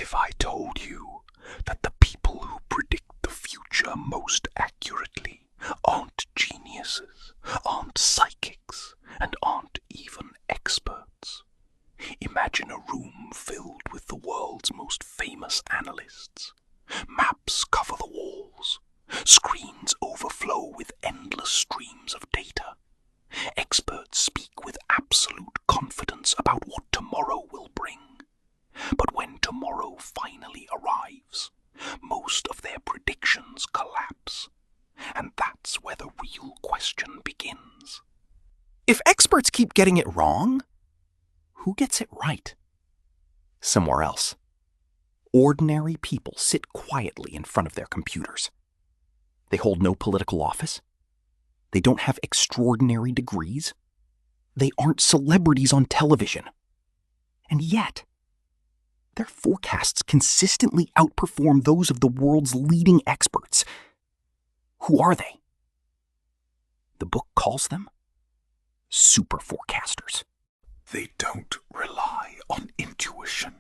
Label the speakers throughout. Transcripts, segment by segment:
Speaker 1: if I told you that the people who predict the future most accurately aren't geniuses, aren't psychics, and aren't even experts? Imagine a room filled with the world's most famous analysts. Maps cover the walls. Screens overflow with endless streams of data. Experts speak with absolute confidence about what tomorrow will bring. But when tomorrow finally arrives, most of their predictions collapse. And that's where the real question begins.
Speaker 2: If experts keep getting it wrong, who gets it right? Somewhere else. Ordinary people sit quietly in front of their computers. They hold no political office. They don't have extraordinary degrees. They aren't celebrities on television. And yet, their forecasts consistently outperform those of the world's leading experts. Who are they? The book calls them superforecasters.
Speaker 1: They don't rely on intuition.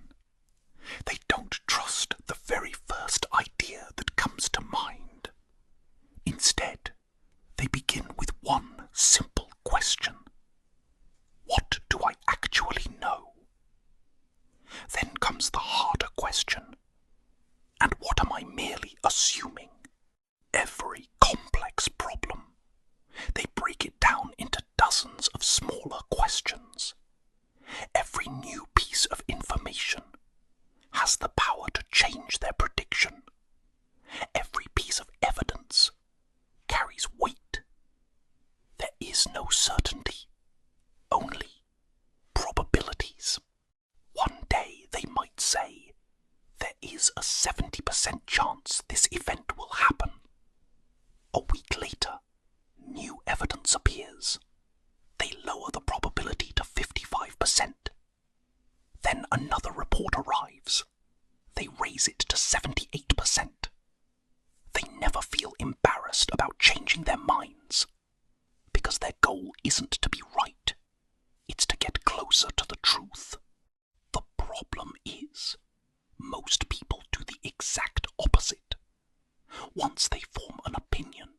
Speaker 1: They don't trust the very first idea that comes to mind. Instead, they begin with one simple question. What do I actually know? Then comes the harder question. And what am I merely assuming? Every complex problem, they break it down into dozens of smaller questions. Every new piece of information has the power to change their prediction. Every piece of evidence carries weight. There is no certainty, only probabilities. One day they might say, there is a 70% chance this event will happen. A week later, new evidence appears. They lower the probability to 55%. Then another report arrives. They raise it to 78%. They never feel embarrassed about changing their minds, because their goal isn't to be right. It's to get closer to the truth. The problem is, most people do the exact opposite. Once they form an opinion,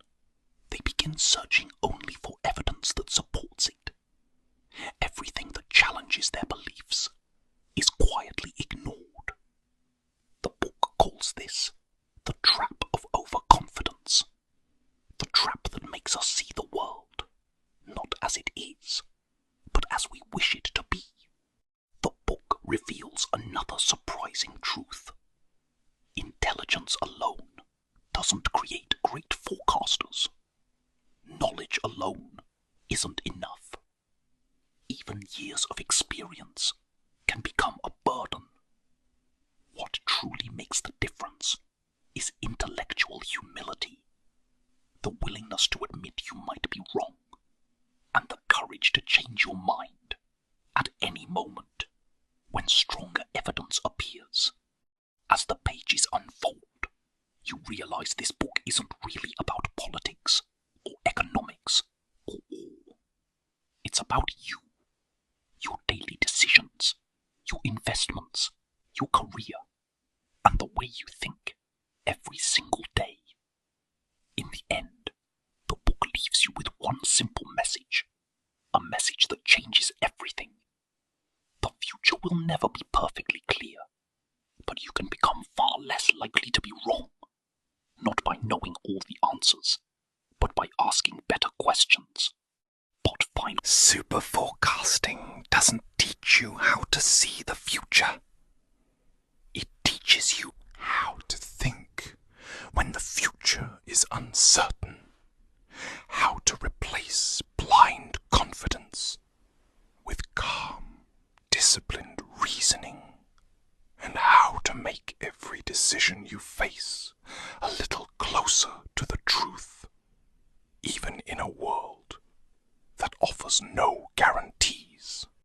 Speaker 1: they begin searching only for evidence that supports it. Everything that challenges their beliefs is quietly ignored. The book calls this the trap of overconfidence. The trap that makes us see the world, not as it is, but as we wish it to be. The book reveals another surprising truth. Intelligence alone doesn't create great forecasters. Knowledge alone isn't enough. Even years of experience can become a burden. What truly makes the difference is intellectual humility, the willingness to admit you might be wrong, and the courage to change your mind at any moment when stronger evidence appears. As the pages unfold, you realize this book isn't really about politics or economics or war. It's about you, your daily decisions, your investments, your career, and the way you think every single day. In the end, the book leaves you with one simple message, a message that changes everything. The future will never be perfectly clear, but you can become far less likely to be wrong, not by knowing all the answers, but by asking better questions. But finally, superforecasting doesn't teach you how to see the future. It teaches you how to think when the future is uncertain, how to replace blind confidence with calm, disciplined reasoning, and how to make